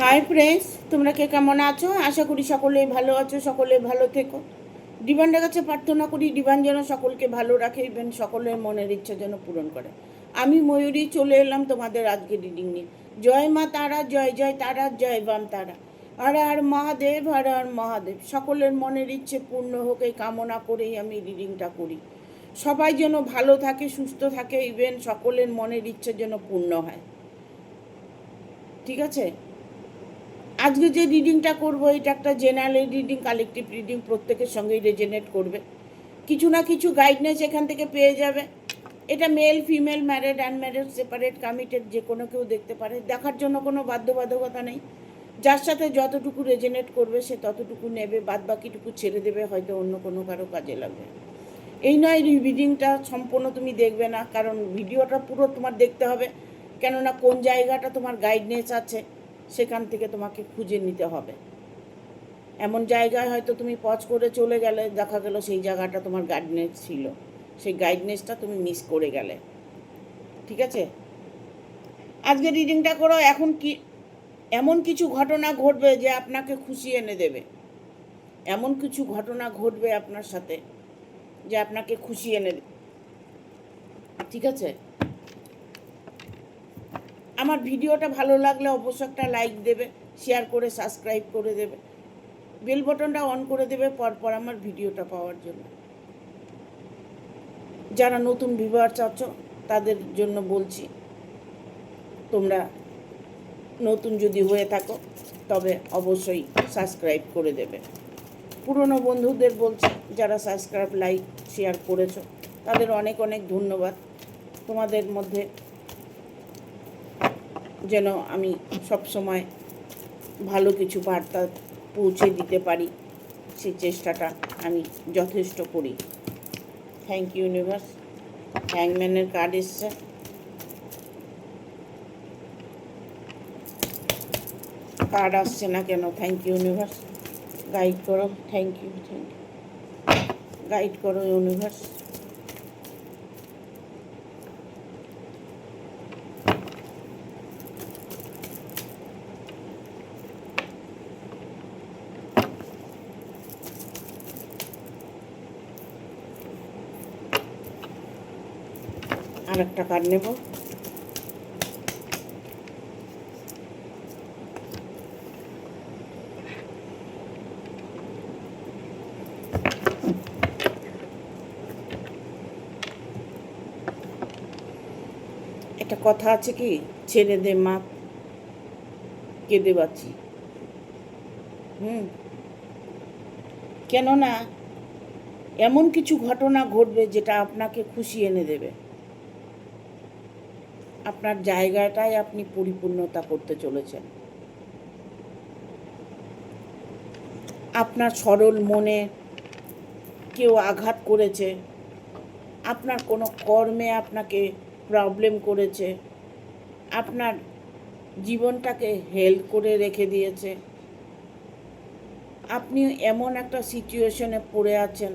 Hi friends, তোমরা কে কেমন আছো? আশা করি সকলেই ভালো আছো, সকলে ভালো থেকো। ডিভানের কাছে প্রার্থনা করি ডিভান যেন সকলকে ভালো রাখে, ইভেন সকলের মনের ইচ্ছা যেন পূরণ করে। আমি ময়ূরী চলে এলাম তোমাদের আজকে রিডিং নিয়ে। জয় মা তারা, জয় জয় তারা, জয় বাম তারা। হর হর মহাদেব, হর হর মহাদেব। সকলের মনের ইচ্ছে পূর্ণ হোক এই কামনা করেই আমি রিডিংটা করি। সবাই যেন ভালো থাকে, সুস্থ থাকে, ইভেন সকলের মনের ইচ্ছে যেন পূর্ণ হয়। ঠিক আছে? আজকে যে রিডিংটা করব এটা একটা জেনারেল রিডিং, কালেকটিভ রিডিং, প্রত্যেকের সঙ্গেই রেজনেট করবে। কিছু না কিছু গাইডনেস এখান থেকে পেয়ে যাবে। এটা male, female, married, unmarried, separate, committed, যে কোনো কেউ দেখতে পারে। দেখার জন্য কোনো বাধ্যবাধকতা নেই। যার সাথে যতটুকু রেজনেট করবে সে ততটুকু নেবে, বাদ বাকিটুকু ছেড়ে দেবে, হয়তো অন্য কোনো কারো কাজে লাগবে। এই নয় রিডিংটা সম্পূর্ণ তুমি দেখবে না, কারণ ভিডিওটা পুরো তোমার দেখতে হবে। কেননা কোন জায়গাটা তোমার গাইডনেস আছে সেখান থেকে তোমাকে খুঁজে নিতে হবে। এমন জায়গায় হয়তো তুমি পজ করে চলে গেলে, দেখা গেল সেই জায়গাটা তোমার গাইডনেস ছিল, সেই গাইডনেসটা তুমি মিস করে গেলে। ঠিক আছে? আজকে রিডিংটা করো। এখন কি এমন কিছু ঘটনা ঘটবে যে আপনাকে খুশি এনে দেবে। এমন কিছু ঘটনা ঘটবে আপনার সাথে যে আপনাকে খুশি এনে দেবে। ঠিক আছে? আমার ভিডিওটা ভালো লাগলে অবশ্যই একটা লাইক দেবে, শেয়ার করে সাবস্ক্রাইব করে দেবে, বেল বটনটা অন করে দেবে পরপর আমার ভিডিওটা পাওয়ার জন্য। যারা নতুন ভিউয়ার চাচ্ছ তাদের জন্য বলছি, তোমরা নতুন যদি হয়ে থাকো তবে অবশ্যই সাবস্ক্রাইব করে দেবে। পুরনো বন্ধুদের বলছি, যারা সাবস্ক্রাইব, লাইক, শেয়ার করেছো তাদের অনেক অনেক ধন্যবাদ। তোমাদের মধ্যে যেন আমি সব সময় ভালো কিছু বার্তা পৌঁছে দিতে পারি সেই চেষ্টাটা আমি যথেষ্ট করি। Thank you universe. হ্যাংম্যানের কার্ড এসছে। কার্ড আসছে না কেন? থ্যাংক ইউ ইউনিভার্স, গাইড করো। Thank you, thank you, guide করো ইউনিভার্স। আর একটা কার্ড নেব। একটা কথা আছে কি, ছেড়ে দে মা, কেঁদে বাঁচি। কেননা এমন কিছু ঘটনা ঘটবে যেটা আপনাকে খুশি এনে দেবে। আপনার জায়গাটায় আপনি পরিপূর্ণতা করতে চলেছেন। আপনার সরল মনে কেউ আঘাত করেছে, আপনার কোনো কর্মে আপনাকে প্রবলেম করেছে, আপনার জীবনটাকে হেল্প করে রেখে দিয়েছে, আপনি এমন একটা সিচুয়েশনে পড়ে আছেন,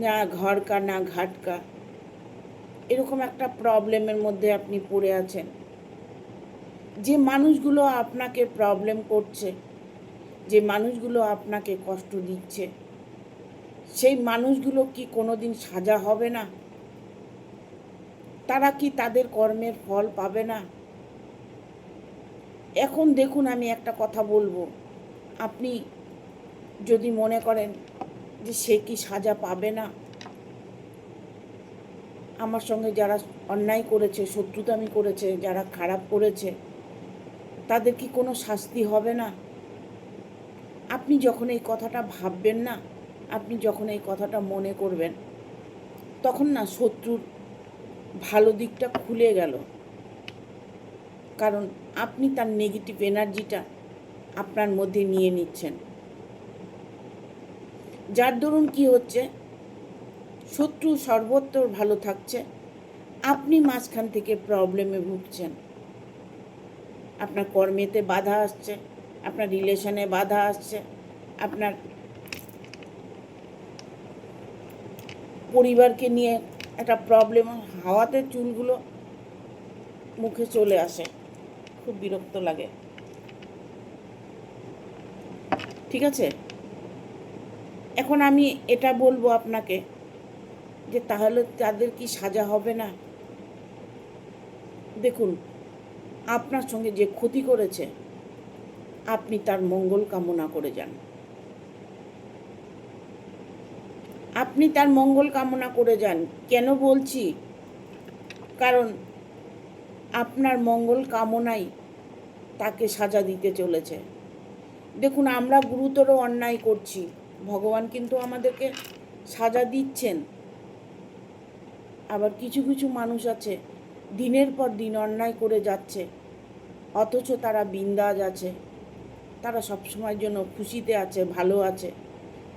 না ঘর কা না ঘাট কা, এরকম একটা প্রবলেমের মধ্যে আপনি পড়ে আছেন। যে মানুষগুলো আপনাকে প্রবলেম করছে, যে মানুষগুলো আপনাকে কষ্ট দিচ্ছে, সেই মানুষগুলো কি কোনোদিন সাজা হবে না? তারা কি তাদের কর্মের ফল পাবে না? এখন দেখুন, আমি একটা কথা বলবো, আপনি যদি মনে করেন যে সে কি সাজা পাবে না, আমার সঙ্গে যারা অন্যায় করেছে, শত্রুতামি করেছে, যারা খারাপ করেছে, তাদের কি কোনো শাস্তি হবে না? আপনি যখন এই কথাটা ভাববেন না, আপনি যখন এই কথাটা মনে করবেন, তখন না শত্রুর ভালো দিকটা খুলে গেল। কারণ আপনি তার নেগেটিভ এনার্জিটা আপনার মধ্যে নিয়ে নিচ্ছেন, যার দরুন কি হচ্ছে, শত্রু সর্বত্র ভালো থাকছে, আপনি মাঝখান থেকে প্রবলেমে ভুগছেন। আপনার কর্মেতে বাধা আসছে, আপনার রিলেশনে বাধা আসছে, আপনার পরিবারকে নিয়ে একটা প্রবলেম। হাওয়াতে চুলগুলো মুখে চলে আসে, খুব বিরক্ত লাগে। ঠিক আছে? এখন আমি এটা বলবো আপনাকে যে তাহলে তাদের কি সাজা হবে না? দেখুন, আপনার সঙ্গে যে ক্ষতি করেছে আপনি তার মঙ্গল কামনা করে যান। আপনি তার মঙ্গল কামনা করে যান। কেন বলছি? কারণ আপনার মঙ্গল কামনাই তাকে সাজা দিতে চলেছে। দেখুন, আমরা গুরুতর অন্যায় করছি, ভগবান কিন্তু আমাদেরকে সাজা দিচ্ছেন। আবার কিছু কিছু মানুষ আছে দিনের পর দিন অন্যায় করে যাচ্ছে, অথচ তারা বিন্দাজ আছে, তারা সবসময়ের জন্য খুশিতে আছে, ভালো আছে।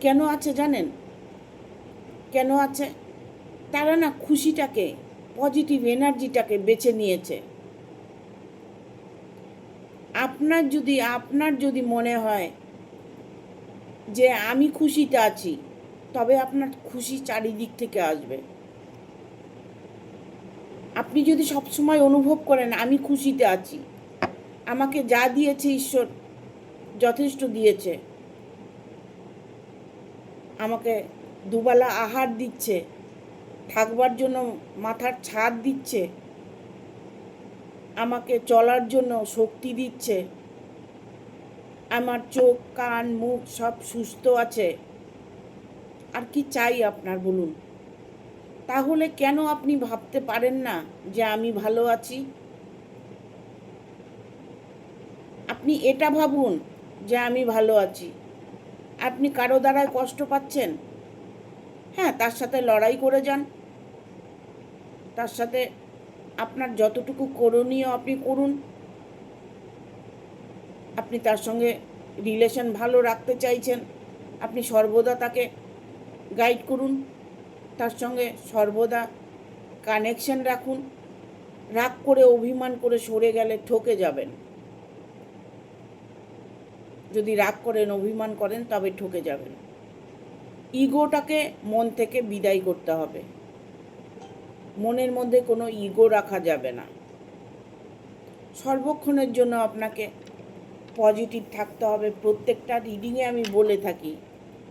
কেন আছে জানেন? কেন আছে? তারা না খুশিটাকে, পজিটিভ এনার্জিটাকে বেছে নিয়েছে। আপনার যদি মনে হয় যে আমি খুশিতে আছি, তবে আপনার খুশি চারিদিক থেকে আসবে। আপনি যদি সবসময় অনুভব করেন আমি খুশিতে আছি, আমাকে যা দিয়েছে ঈশ্বর যথেষ্ট দিয়েছে, আমাকে দুবেলা আহার দিচ্ছে, থাকবার জন্য মাথার ছাদ দিচ্ছে, আমাকে চলার জন্য শক্তি দিচ্ছে, আমার চোখ কান মুখ সব সুস্থ আছে, আর কি চাই আপনার বলুন? তাহলে কেন আপনি ভাবতে পারেন না যে আমি ভালো আছি? আপনি এটা ভাবুন যে আমি ভালো আছি। আপনি কারো দ্বারায় কষ্ট পাচ্ছেন, হ্যাঁ, তার সাথে লড়াই করে যান, তার সাথে আপনার যতটুকু করণীয় আপনি করুন। আপনি তার সঙ্গে রিলেশন ভালো রাখতে চাইছেন, আপনি সর্বদা তাকে গাইড করুন, তার সঙ্গে সর্বদা কানেকশন রাখুন। রাগ করে অভিমান করে সরে গেলে ঠকে যাবেন। যদি রাগ করেন অভিমান করেন তবে ঠকে যাবেন। ইগোটাকে মন থেকে বিদায় করতে হবে, মনের মধ্যে কোনো ইগো রাখা যাবে না। সর্বক্ষণের জন্য আপনাকে পজিটিভ থাকতে হবে। প্রত্যেকটা রিডিংয়ে আমি বলে থাকি,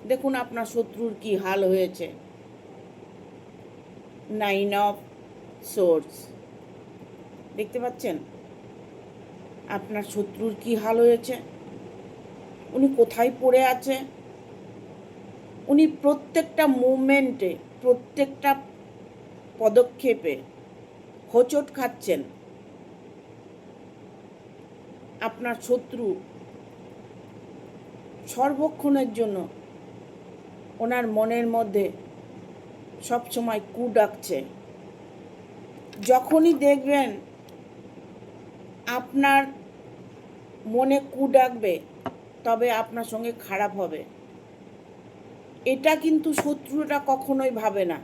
দেখুন আপনার শত্রুর কি হাল হয়েছে। 9 অফ সোর্স দেখতে পাচ্ছেন? আপনার শত্রুর কি হাল হয়েছে, উনি কোথায় পড়ে আছে, উনি প্রত্যেকটা মুভমেন্টে, প্রত্যেকটা পদক্ষেপে হোঁচট খাচ্ছেন। আপনার শত্রু সর্বক্ষণের জন্য ওনার মনের মধ্যে সবসময় কু ডাকছে। যখনই দেখবেন আপনার মনে কু ডাকবে, তবে আপনার সঙ্গে খারাপ হবে। এটা কিন্তু শত্রুরা কখনোই ভাবে না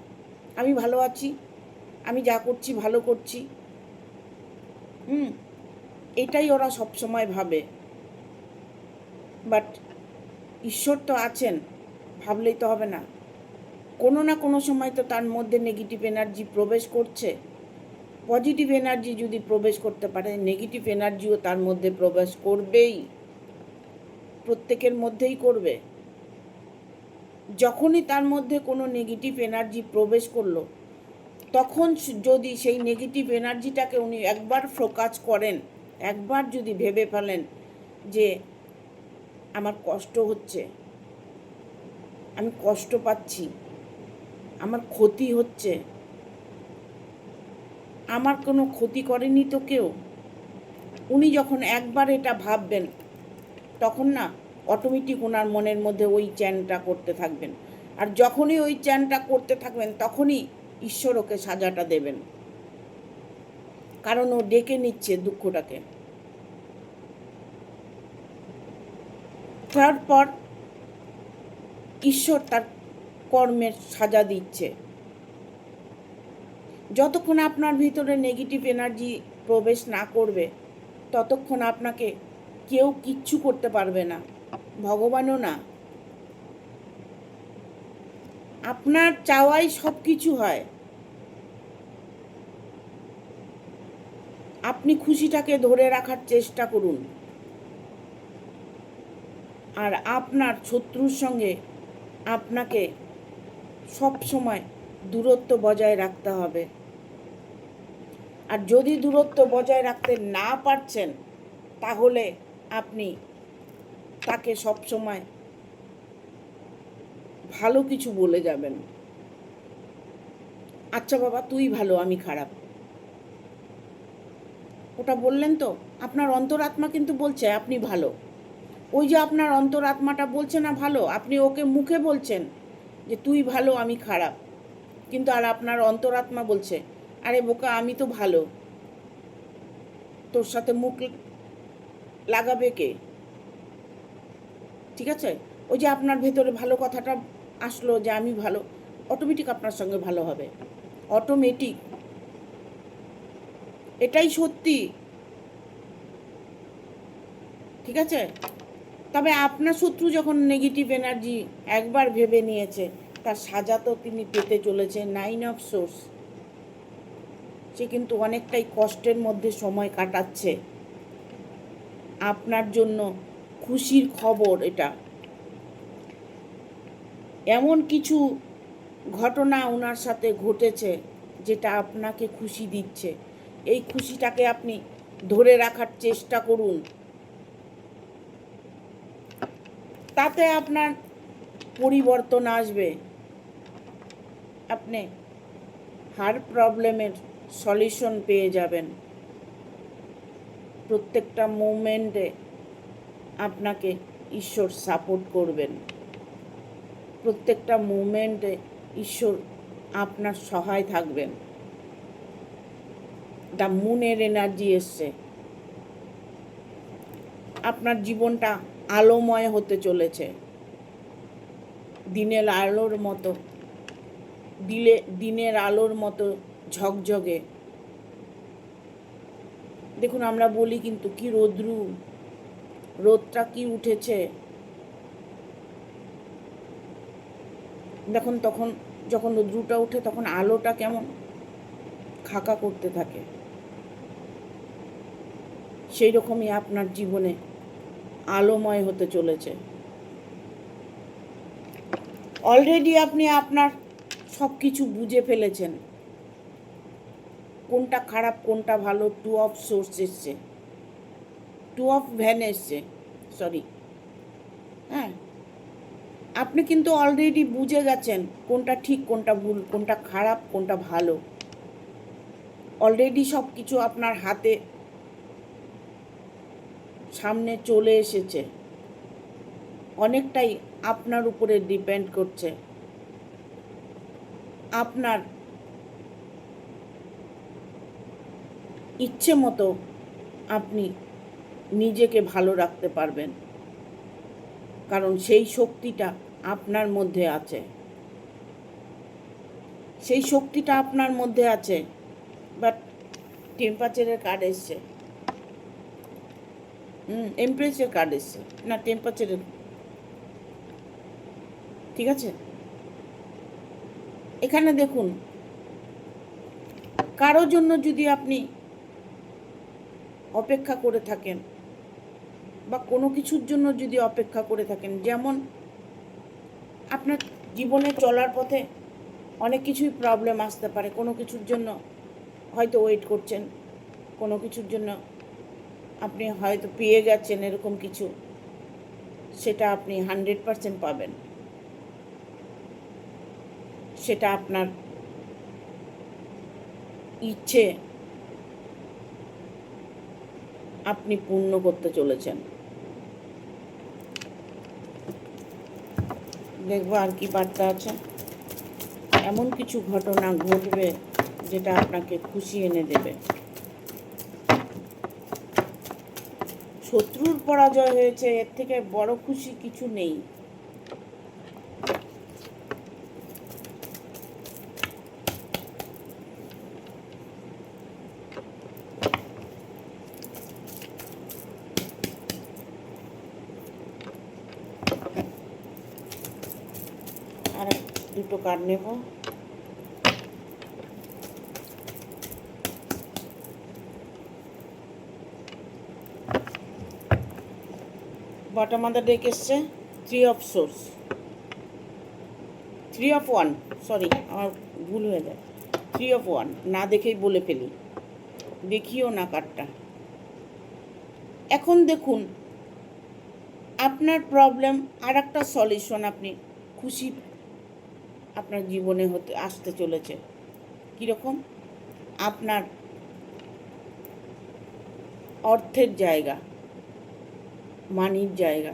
আমি ভালো আছি, আমি যা করছি ভালো করছি। এটাই ওরা সবসময় ভাবে। বাট ঈশ্বর তো আছেন, ভাবলেই তো হবে না। কোনো না কোনো সময় তো তার মধ্যে নেগেটিভ এনার্জি প্রবেশ করছে। পজিটিভ এনার্জি যদি প্রবেশ করতে পারে, নেগেটিভ এনার্জিও তার মধ্যে প্রবেশ করবেই, প্রত্যেকের মধ্যেই করবে। যখনই তার মধ্যে কোনো নেগেটিভ এনার্জি প্রবেশ করলো, তখন যদি সেই নেগেটিভ এনার্জিটাকে উনি একবার ফোকাস করেন, একবার যদি ভেবে ফেলেন যে আমার কষ্ট হচ্ছে, আমি কষ্ট পাচ্ছি, আমার ক্ষতি হচ্ছে, আমার কোনো ক্ষতি করেনি তো কেউ, উনি যখন একবার এটা ভাববেন, তখন না অটোমেটিক ওনার মনের মধ্যে ওই চ্যানটা করতে থাকবেন। আর যখনই ওই চ্যানটা করতে থাকবেন, তখনই ঈশ্বর ওকে সাজাটা দেবেন, কারণ ও ডেকে নিচ্ছে দুঃখটাকে। তারপর ঈশ্বর তার কর্মের সাজা দিচ্ছে। যতক্ষণ আপনার ভিতরে নেগেটিভ এনার্জি প্রবেশ না করবে, ততক্ষণ আপনাকে কেউ কিচ্ছু করতে পারবে না, ভগবানও না। আপনার চাওয়াই সব কিছু হয়। আপনি খুশিটাকে ধরে রাখার চেষ্টা করুন। আর আপনার শত্রুর সঙ্গে আপনাকে সব সময় দূরত্ব বজায় রাখতে হবে। আর যদি দূরত্ব বজায় রাখতে না পারছেন, তাহলে আপনি তাকে সব সময় ভালো কিছু বলে যাবেন। আচ্ছা বাবা, তুই ভালো, আমি খারাপ। ওটা বললেন তো, আপনার অন্তরাত্মা কিন্তু বলছে আপনি ভালো। ওই যে আপনার অন্তরাত্মাটা বলছে না ভালো, আপনি ওকে মুখে বলছেন যে তুই ভালো, আমি খারাপ, কিন্তু আর আপনার অন্তরাত্মা বলছে আরে বোকা, আমি তো ভালো, তোর সাথে মুখ লাগাবে কে? ঠিক আছে, ওই যে আপনার ভেতরে ভালো কথাটা আসলো যে আমি ভালো, অটোমেটিক আপনার সঙ্গে ভালো হবে, অটোমেটিক। এটাই সত্যি। ঠিক আছে, তবে আপনার শত্রু যখন নেগেটিভ এনার্জি একবার ভেবে নিয়েছে, তার সাজা তো তিনি পেতে চলেছে। 9 অফ সোর্স, সে কিন্তু অনেকটাই কষ্টের মধ্যে সময় কাটাচ্ছে। আপনার জন্য খুশির খবর এটা। এমন কিছু ঘটনা ওনার সাথে ঘটেছে যেটা আপনাকে খুশি দিচ্ছে। এই খুশিটাকে আপনি ধরে রাখার চেষ্টা করুন, তাতে আপনার পরিবর্তন আসবে। আপনি হার প্রবলেমের সলিউশন পেয়ে যাবেন। প্রত্যেকটা মোমেন্টে আপনাকে ঈশ্বর সাপোর্ট করবেন। প্রত্যেকটা মোমেন্টে ঈশ্বর আপনার সহায় থাকবেন। দ্য মুনের এনার্জি এসছে। আপনার জীবনটা আলোময় হতে চলেছে, দিনের আলোর মতো, দিনের আলোর মতো ঝকঝকে। দেখুন, আমরা বলি কিন্তু কি রোদ্রু, রোদটা কি উঠেছে। দেখুন, তখন যখন রোদ্রুটা উঠে তখন আলোটা কেমন খাকা করতে থাকে। সেই রকমই আপনার জীবনে আলোময় হতে চলেছে। অলরেডি আপনি আপনার সব কিছু বুঝে ফেলেছেন, কোনটা খারাপ কোনটা ভালো। 2 অফ সোর্স এসছে, 2 অফ ভ্যান এসছে, সরি। হ্যাঁ, আপনি কিন্তু অলরেডি বুঝে গেছেন কোনটা ঠিক কোনটা ভুল, কোনটা খারাপ কোনটা ভালো। অলরেডি সব কিছু আপনার হাতে সামনে চলে এসেছে। অনেকটাই আপনার উপরে ডিপেন্ড করছে। আপনার ইচ্ছে মতো আপনি নিজেকে ভালো রাখতে পারবেন, কারণ সেই শক্তিটা আপনার মধ্যে আছে। সেই শক্তিটা আপনার মধ্যে আছে। বাট টেম্পারেচারের কার্ড এসছে, এমপ্রেসের কার্ড এসছে, না টেম্পারেচারের। ঠিক আছে, এখানে দেখুন, কারোর জন্য যদি আপনি অপেক্ষা করে থাকেন বা কোনো কিছুর জন্য যদি অপেক্ষা করে থাকেন, যেমন আপনার জীবনে চলার পথে অনেক কিছুই প্রবলেম আসতে পারে। কোনো কিছুর জন্য হয়তো ওয়েট করছেন, কোনো কিছুর জন্য আপনি হয়তো পেয়ে গেছেন এরকম কিছু, সেটা আপনি 100% পাবেন। সেটা আপনার ইচ্ছে আপনি পূর্ণ করতে চলেছেন। দেখবো আর কি বার্তা আছে। এমন কিছু ঘটনা ঘটবে যেটা আপনাকে খুশি এনে দেবে। শত্রুর পরাজয় হয়েছে, এর থেকে বড় খুশি কিছু নেই। আর দুটো কার্ড নেব। বটম অফ দ্য ডেক এসছে 3 অফ সোর্স, 3 অফ 1, সরি আমার ভুল হয়ে যায়, 3 অফ 1 না দেখেই বলে ফেলি, দেখিও না কার্ডটা। এখন দেখুন আপনার প্রবলেম আর একটা সলিউশন আপনি খুশি আপনার জীবনে হতে আসতে চলেছে। কীরকম? আপনার অর্থের জায়গা, মানির জায়গা,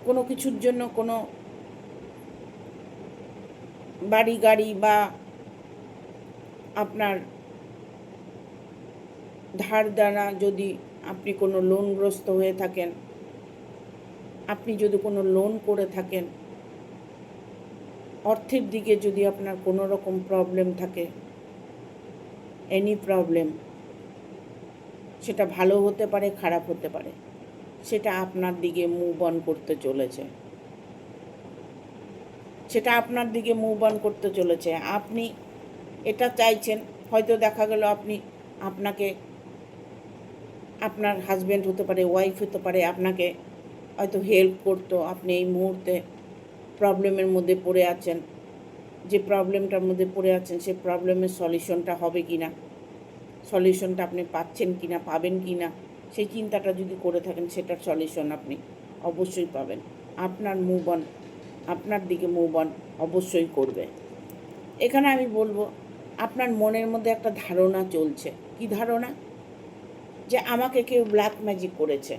কোনো কিছুর জন্য কোনো বাড়ি গাড়ি বা আপনার ধার দেনা, যদি আপনি কোনো লোনগ্রস্ত হয়ে থাকেন, আপনি যদি কোনো লোন করে থাকেন, অর্থের দিকে যদি আপনার কোনো রকম প্রবলেম থাকে, এনি প্রবলেম, সেটা ভালো হতে পারে খারাপ হতে পারে, সেটা আপনার দিকে মুভ অন করতে চলেছে, সেটা আপনার দিকে মুভ অন করতে চলেছে। আপনি এটা চাইছেন, হয়তো দেখা গেল আপনাকে আপনার হাজব্যান্ড হতে পারে, ওয়াইফ হতে পারে, আপনাকে হয়তো হেল্প করতো, আপনি এই মুহূর্তে প্রবলেমের মধ্যে পড়ে আছেন, যে প্রবলেমটার মধ্যে পড়ে আছেন সেই প্রবলেমের সলিউশনটা হবে কি না, সলিউশনটা আপনি পাচ্ছেন কি না, পাবেন কি না, সেই চিন্তাটা যদি করে থাকেন, সেটার সলিউশন আপনি অবশ্যই পাবেন। আপনার মুভ অন, আপনার দিকে মুভ অন অবশ্যই করবে। এখানে আমি বলবো আপনার মনের মধ্যে একটা ধারণা চলছে। কি ধারণা? যে আমাকে কেউ ব্ল্যাক ম্যাজিক করেছে,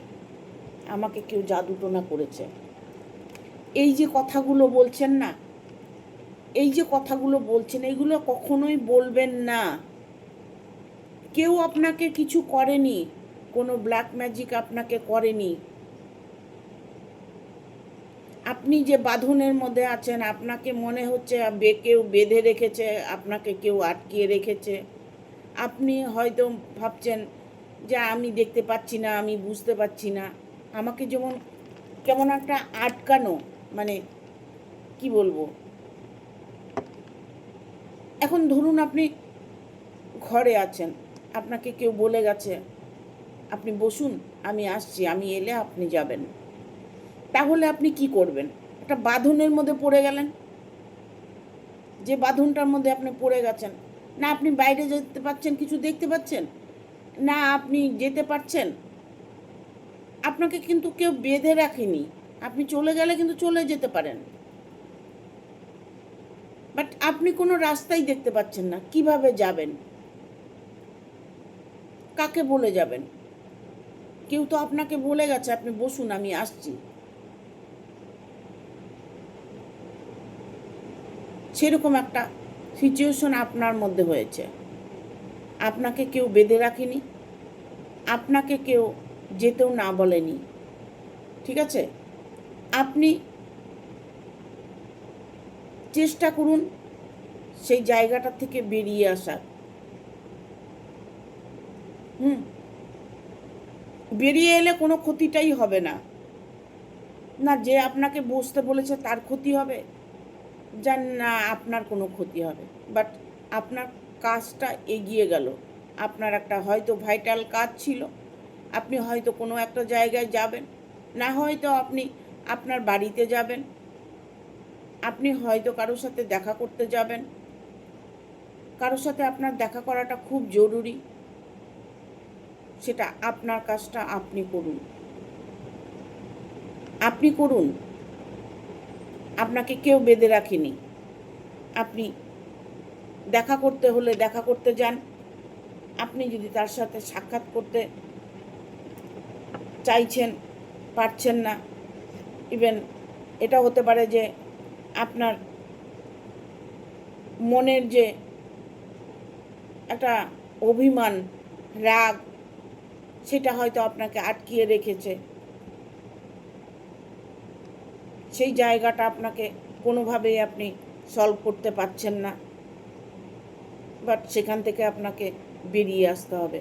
আমাকে কেউ জাদুটোনা করেছে। এই যে কথাগুলো বলছেন না, এই যে কথাগুলো বলছেন, এইগুলো কখনোই বলবেন না। কেউ আপনাকে কিছু করেনি, কোনো ব্ল্যাক ম্যাজিক আপনাকে করেনি। আপনি যে বাঁধনের মধ্যে আছেন, আপনাকে মনে হচ্ছে কেউ বেঁধে রেখেছে, আপনাকে কেউ আটকিয়ে রেখেছে। আপনি হয়তো ভাবছেন যে আমি দেখতে পাচ্ছি না, আমি বুঝতে পারছি না, আমাকে যেমন কেমন একটা আটকানো, মানে কি বলবো। এখন ধরুন আপনি ঘরে আছেন, আপনাকে কেউ বলে গেছে আপনি বসুন, আমি আসছি, আমি এলে আপনি যাবেন। তাহলে আপনি কি করবেন? একটা বাঁধনের মধ্যে পড়ে গেলেন, যে বাঁধনটার মধ্যে আপনি পড়ে গেছেন, না আপনি বাইরে যেতে পারছেন, কিছু দেখতে পাচ্ছেন না, আপনি যেতে পারছেন, আপনাকে কিন্তু কেউ বেঁধে রাখেনি, আপনি চলে গেলে কিন্তু চলে যেতে পারেন, বাট আপনি কোনো রাস্তাই দেখতে পাচ্ছেন না। কিভাবে যাবেন? কাকে বলে যাবেন? কেউ তো আপনাকে বলে গেছে আপনি বসুন, আমি আসছি। সেরকম একটা সিচুয়েশন আপনার মধ্যে হয়েছে। আপনাকে কেউ বেঁধে রাখেনি, আপনাকে কেউ যেতেও না বলেনি, ঠিক আছে? আপনি চেষ্টা করুন সেই জায়গাটা থেকে বেরিয়ে আসার। বেরিয়ে এলে কোনো ক্ষতিটাই হবে না, না যে আপনাকে বসতে বলেছে তার ক্ষতি হবে, যার না আপনার কোনো ক্ষতি হবে, বাট আপনার কাজটা এগিয়ে গেল। আপনার একটা হয়তো ভাইটাল কাজ ছিল, আপনি হয়তো কোনো একটা জায়গায় যাবেন, না হয়তো আপনি আপনার বাড়িতে যাবেন, আপনি হয়তো কারোর সাথে দেখা করতে যাবেন, কারোর সাথে আপনার দেখা করাটা খুব জরুরি, সেটা আপনার কাজটা আপনি করুন, আপনি করুন। আপনাকে কেউ বেঁধে রাখেনি, আপনি দেখা করতে হলে দেখা করতে যান। আপনি যদি তার সাথে সাক্ষাৎ করতে চাইছেন, পারছেন না, ইভেন এটা হতে পারে যে আপনার মনের যে একটা অভিমান, রাগ, সেটা হয়তো আপনাকে আটকিয়ে রেখেছে, সেই জায়গাটা আপনাকে কোনোভাবেই আপনি সলভ করতে পারছেন না, বাট সেখান থেকে আপনাকে বেরিয়ে আসতে হবে,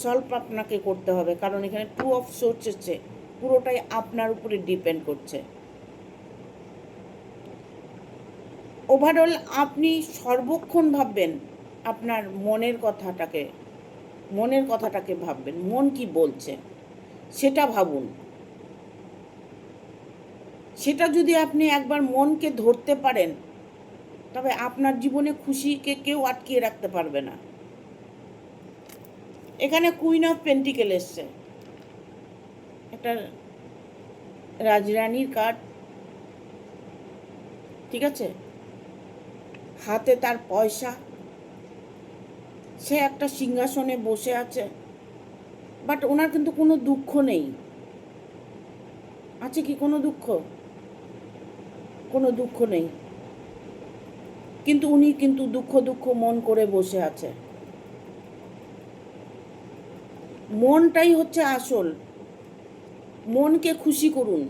সলভ আপনাকে করতে হবে, কারণ এখানে 2 অফ সোর্স হচ্ছে, পুরোটাই আপনার উপরে ডিপেন্ড করছে। ওভারঅল আপনি সর্বক্ষণ ভাববেন আপনার মনের কথাটাকে ভাববেন, মন কি বলছে। সেটা ভাবুন। সেটা যদি আপনি একবার মনকে ধরতে পারেন, তবে আপনার জীবনে খুশিকে কেউ আটকিয়ে রাখতে পারবে না। এখানে কুইন অফ পেন্টিকেল এসছে, একটা রাজরানীর কার্ড, ঠিক আছে? হাতে তার পয়সা, সে একটা সিংহাসনে বসে আছে, বাট ওনার কিন্তু কোনো দুঃখ নেই। আছে কি কোনো দুঃখ? কোনো দুঃখ নেই, কিন্তু উনি কিন্তু দুঃখ দুঃখ মন করে বসে আছে। মনটাই হচ্ছে আসল। মনকে খুশি করুন,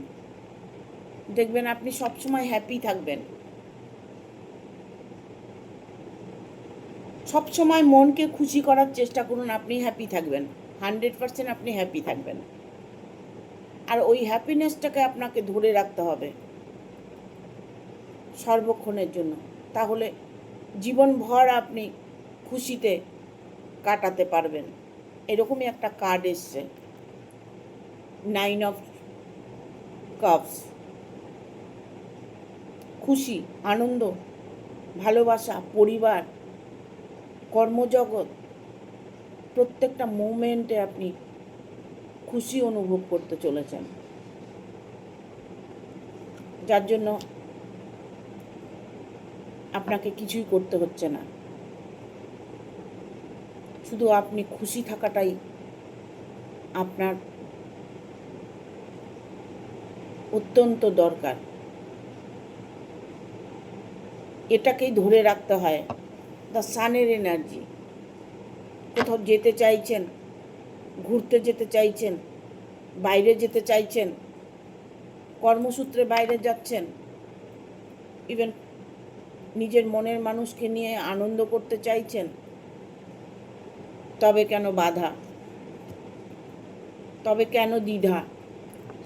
দেখবেন আপনি সবসময় হ্যাপি থাকবেন। সবসময় মনকে খুশি করার চেষ্টা করুন, আপনি হ্যাপি থাকবেন। 100% আপনি হ্যাপি থাকবেন। আর ওই হ্যাপিনেসটাকে আপনাকে ধরে রাখতে হবে সর্বক্ষণের জন্য, তাহলে জীবনভর আপনি খুশিতে কাটাতে পারবেন। এরকমই একটা কার্ড এসছে, 9 অফ কাপস। খুশি, আনন্দ, ভালোবাসা, পরিবার, কর্মজগৎ, প্রত্যেকটা মোমেন্টে আপনি খুশি অনুভব করতে চলেছেন, যার জন্য আপনাকে কিছুই করতে হচ্ছে না। শুধু আপনি খুশি থাকাটাই আপনার অত্যন্ত দরকার। এটাকেই ধরে রাখতে হয়, দ্য সানের এনার্জি। কোথাও যেতে চাইছেন, ঘুরতে যেতে চাইছেন, বাইরে যেতে চাইছেন, কর্মসূত্রে বাইরে যাচ্ছেন, ইভেন নিজের মনের মানুষকে নিয়ে আনন্দ করতে চাইছেন, তবে কেন বাধা, তবে কেন দ্বিধা?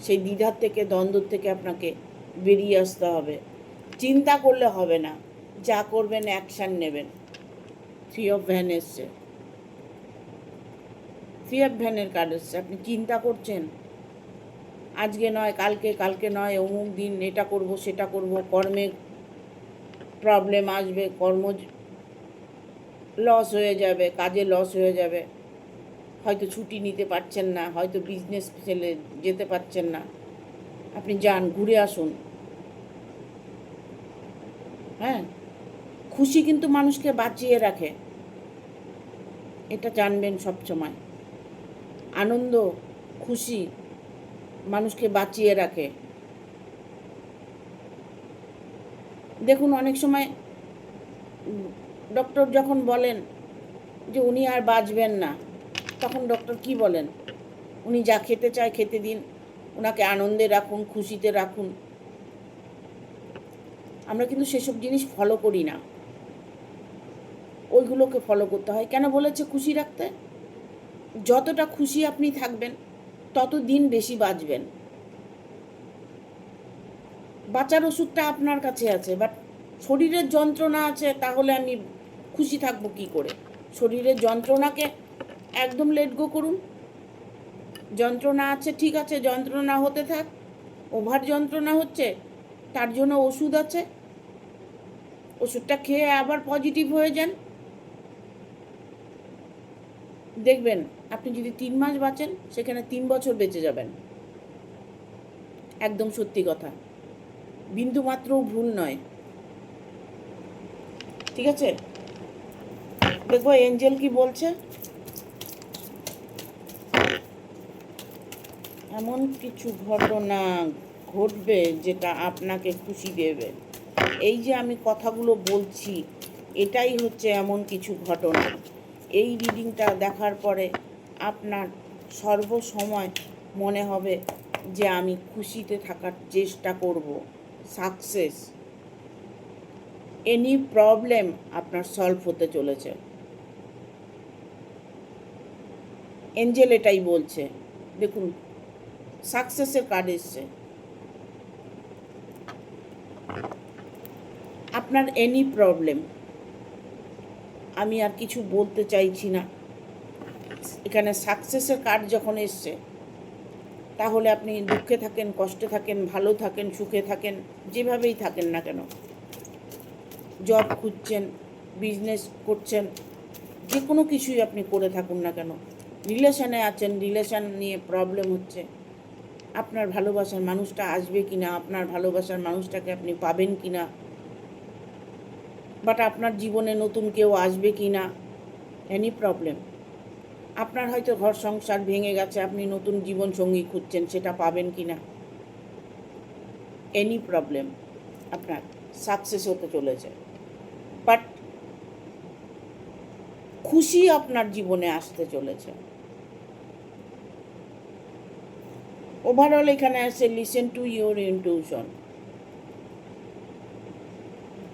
সেই দ্বিধার থেকে, দ্বন্দ্ব থেকে আপনাকে বেরিয়ে আসতে হবে। চিন্তা করলে হবে না, যা করবেন অ্যাকশান নেবেন। 3 অফ ভ্যান এসছে, 3 অফ ভ্যানের কার্ড এসছে। আপনি চিন্তা করছেন, আজকে নয় কালকে, কালকে নয় অমুক দিন এটা করব সেটা করব, কর্মে প্রবলেম আসবে, কর্ম লস হয়ে যাবে, কাজে লস হয়ে যাবে, হয়তো ছুটি নিতে পারছেন না, হয়তো বিজনেস ফেলে যেতে পারছেন না। আপনি যান, ঘুরে আসুন। হ্যাঁ, খুশি কিন্তু মানুষকে বাঁচিয়ে রাখে, এটা জানবেন সবসময়। আনন্দ, খুশি মানুষকে বাঁচিয়ে রাখে। দেখুন, অনেক সময় ডক্টর যখন বলেন যে উনি আর বাঁচবেন না, তখন ডক্টর কি বলেন? উনি যা খেতে চায় খেতে দিন, ওনাকে আনন্দে রাখুন, খুশিতে রাখুন। আমরা কিন্তু সেসব জিনিস ফলো করি না, ওইগুলোকে ফলো করতে হয়। কেন বলেছে খুশি রাখতে? যতটা খুশি আপনি থাকবেন, তত দিন বেশি বাঁচবেন। বাঁচার ওষুধটা আপনার কাছে আছে, বাট শরীরের যন্ত্রণা আছে, তাহলে আমি খুশি থাকবো কি করে? শরীরের যন্ত্রণাকে একদম লেট গো করুন। যন্ত্রণা আছে, ঠিক আছে, যন্ত্রণা হতে থাক। ওভার যন্ত্রণা হচ্ছে, তার জন্য ওষুধ আছে, ওষুধটা খেয়ে আবার পজিটিভ হয়ে যান। দেখবেন আপনি যদি 3 মাস বাঁচেন, সেখানে 3 বছর বেঁচে যাবেন। একদম সত্যি কথা, বিন্দু মাত্রও ভুল নয়। ঠিক আছে, দেখবো এঞ্জেল কি বলছে। এমন কিছু ঘটনা ঘটবে যেটা আপনাকে খুশি দেবে। এই যে আমি কথাগুলো বলছি, এটাই হচ্ছে এমন কিছু ঘটনা। এই রিডিংটা দেখার পরে আপনার সর্বসময় মনে হবে যে আমি খুশিতে থাকার চেষ্টা করব। সাকসেস, এনি প্রবলেম আপনার সলভ হতে চলেছে। এঞ্জেল এটাই বলছে। দেখুন, সাকসেসের কার্ড এসছে। আপনার এনি প্রবলেম, আমি আর কিছু বলতে চাইছি না। এখানে সাকসেসের কার্ড যখন এসছে, তাহলে আপনি দুঃখে থাকেন, কষ্টে থাকেন, ভালো থাকেন, সুখে থাকেন, যেভাবেই থাকেন না কেন, জব খুঁজছেন, বিজনেস করছেন, যে কোনো কিছুই আপনি করে থাকুন না কেন, রিলেশনে আছেন, রিলেশন নিয়ে প্রবলেম হচ্ছে, আপনার ভালোবাসার মানুষটা আসবে কি না, আপনার ভালোবাসার মানুষটাকে আপনি পাবেন কি না, বাট আপনার জীবনে নতুন কেউ আসবে কি না, এনি প্রবলেম, আপনার হয়তো ঘর সংসার ভেঙে গেছে, আপনি নতুন জীবন সঙ্গী খুঁজছেন, সেটা পাবেন কি না, এনি প্রবলেম, আপনার সাকসেস হতে চলেছে, বাট খুশি আপনার জীবনে আসতে চলেছে। ওভারঅল এখানে আছে লিসেন টু ইউর ইনটিউশন।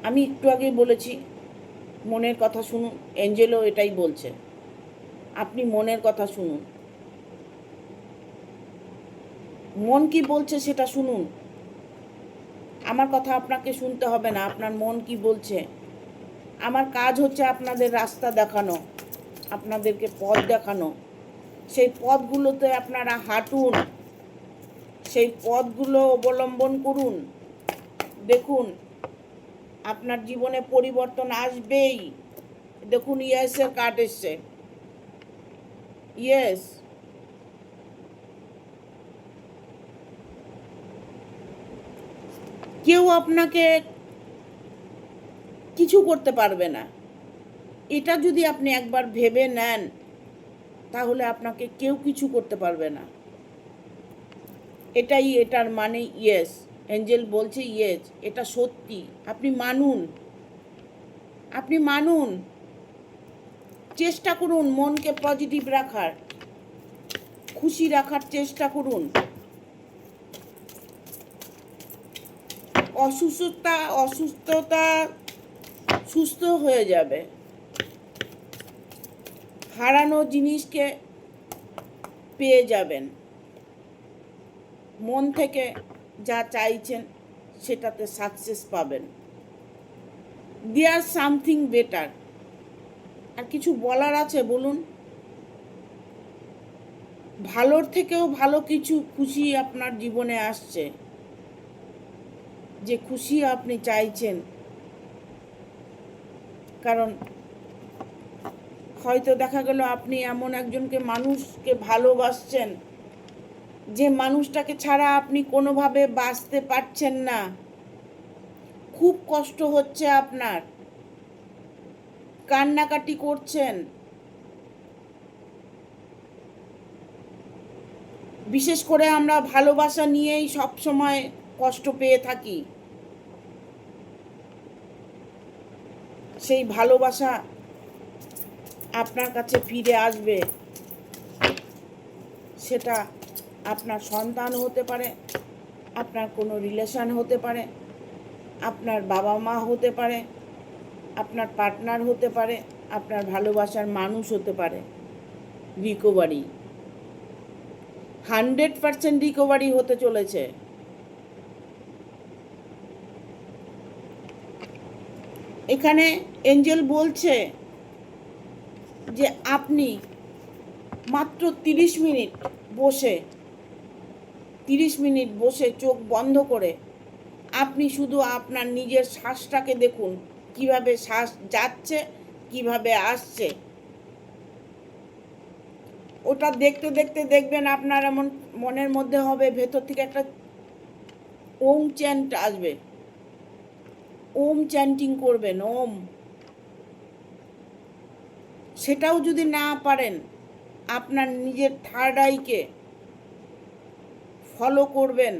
আমি একটু আগেই বলেছি মনের কথা শুনুন, এঞ্জেলও এটাই বলছে, আপনি মনের কথা শুনুন, মন কি বলছে সেটা শুনুন, আমার কথা আপনাকে শুনতে হবে না, আপনার মন কি বলছে। আমার কাজ হচ্ছে আপনাদের রাস্তা দেখানো, আপনাদেরকে পথ দেখানো, সেই পথগুলোতে আপনারা হাঁটুন, সেই পথগুলো অবলম্বন করুন, দেখুন আপনার জীবনে পরিবর্তন আসবেই। দেখুন ইয়েসের কার্ড এসছে, ইয়েস, কেউ আপনাকে কিছু করতে পারবে না, এটা যদি আপনি একবার ভেবে নেন তাহলে আপনাকে কেউ কিছু করতে পারবে না, এটার মানে ইয়েস, এঞ্জেল বলছে ইয়েস, এটা সত্যি, আপনি মানুন, আপনি মানুন, চেষ্টা করুন মনকে পজিটিভ রাখার, খুশি রাখার চেষ্টা করুন। অসুস্থতা সুস্থ হয়ে যাবে, হারানো জিনিসকে পেয়ে যাবেন, মন থেকে যা চাইছেন সেটাতে সাকসেস পাবেন। There something better. আর কিছু বলার আছে বলুন? ভালোর থেকেও ভালো কিছু খুশি আপনার জীবনে আসছে, যে খুশি আপনি চাইছেন। কারণ হয়তো দেখা গেল আপনি এমন একজনকে মানুষকে ভালোবাসছেন যে মানুষটাকে ছাড়া আপনি কোনোভাবে বাঁচতে পারছেন না, খুব কষ্ট হচ্ছে আপনার, কান্নাকাটি করছেন। বিশেষ করে আমরা ভালোবাসা নিয়েই সব সময় কষ্ট পেয়ে থাকি। সেই ভালোবাসা আপনার কাছে ফিরে আসবে, সেটা আপনার সন্তান হতে পারে, আপনার কোনো রিলেশন হতে পারে, আপনার বাবা মা হতে পারে, আপনার পার্টনার হতে পারে, আপনার ভালোবাসার মানুষ হতে পারে। রিকভারি 100% রিকভারি হতে চলেছে। এখানে এঞ্জেল বলছে যে আপনি মাত্র 30 মিনিট বসে চোখ বন্ধ করে আপনি শুধু আপনার নিজের শ্বাসটাকে দেখুন, কিভাবে শ্বাস যাচ্ছে, কিভাবে আসছে। ওটা দেখতে দেখতে দেখবেন আপনার এমন মনের মধ্যে হবে ভেতর থেকে একটা ওম চ্যান্ট আসবে, ওম চ্যান্টিং করবেন, ওম। সেটাও যদি না পারেন, আপনার নিজের থার্ড আইকে ফলো করবেন,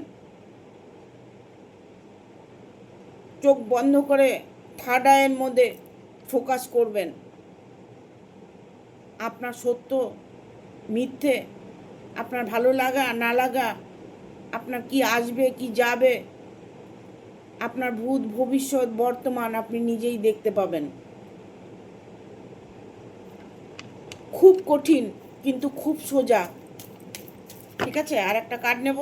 চোখ বন্ধ করে থার্ড আইয়ের মধ্যে ফোকাস করবেন। আপনার সত্য মিথ্যে, আপনার ভালো লাগা না লাগা, আপনার কি আসবে কি যাবে, আপনার ভূত ভবিষ্যৎ বর্তমান আপনি নিজেই দেখতে পাবেন। খুব কঠিন কিন্তু খুব সোজা। ঠিক আছে, আর একটা কার্ড নেব।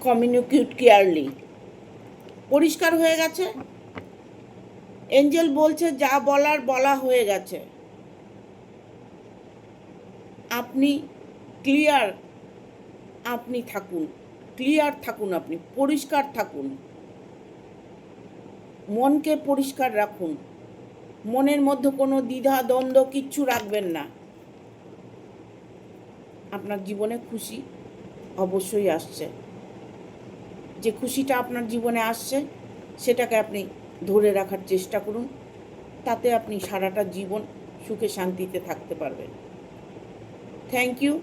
কমিউনিকেট ক্লিয়ারলি, পরিষ্কার হয়ে গেছে। এঞ্জেল বলছে যা বলার বলা হয়ে গেছে, আপনি ক্লিয়ার, আপনি থাকুন, ক্লিয়ার থাকুন, আপনি পরিষ্কার থাকুন, মনকে পরিষ্কার রাখুন, মনের মধ্যে কোনো দ্বিধা দ্বন্দ্ব কিচ্ছু রাখবেন না। আপনার জীবনে খুশি অবশ্যই আসছে। যে খুশিটা আপনার জীবনে আসছে সেটাকে আপনি ধরে রাখার চেষ্টা করুন, তাতে আপনি সারাটা জীবন সুখে শান্তিতে থাকতে পারবেন। Thank you.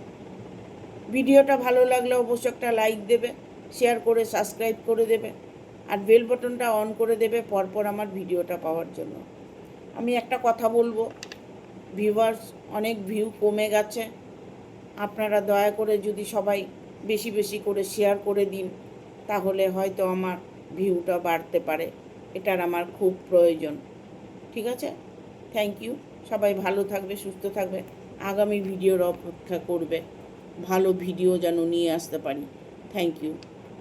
ভিডিওটা ভালো লাগলে অবশ্যই একটা লাইক দেবে, শেয়ার করে সাবস্ক্রাইব করে দেবে, আর বেল বাটনটা অন করে দেবে পরপর আমার ভিডিওটা পাওয়ার জন্য। আমি একটা কথা বলবো, ভিউয়ার্স অনেক ভিউ কমে গেছে, আপনারা দয়া করে যদি সবাই বেশি বেশি করে শেয়ার করে দিন, তাহলে হয়তো আমার ভিউটা বাড়তে পারে, এটার আমার খুব প্রয়োজন। ঠিক আছে, থ্যাংক ইউ। সবাই ভালো থাকবে, সুস্থ থাকবে, আগামী ভিডিওর অপেক্ষা করবে, ভালো ভিডিও যেন নিয়ে আসতে পারি। Thank you.